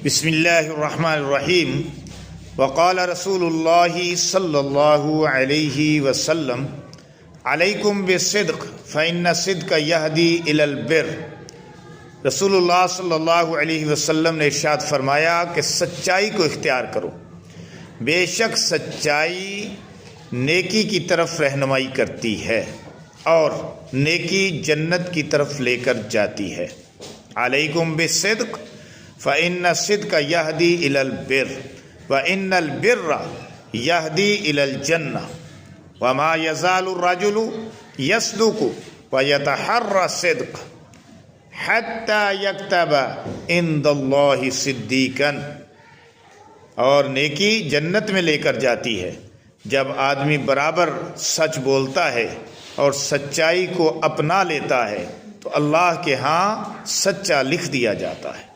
بسم اللہ الرحمن الرحیم وقال رسول اللہ صلی اللہ علیہ وسلم علیکم بالصدق فإن الصدق یہدی الی البر۔ رسول اللہ صلی اللہ علیہ وسلم نے ارشاد فرمایا کہ سچائی کو اختیار کرو، بے شک سچائی نیکی کی طرف رہنمائی کرتی ہے اور نیکی جنت کی طرف لے کر جاتی ہے۔ علیکم بالصدق فإن الصدق یہدی الی البر وإن البر یہدی الی الجنہ وما یزال الرجل یصدق ویتحری الصدق حتی یکتب عند اللہ صدیقا۔ اور نیکی جنت میں لے کر جاتی ہے جب آدمی برابر سچ بولتا ہے اور سچائی کو اپنا لیتا ہے تو اللہ کے ہاں سچا لکھ دیا جاتا ہے۔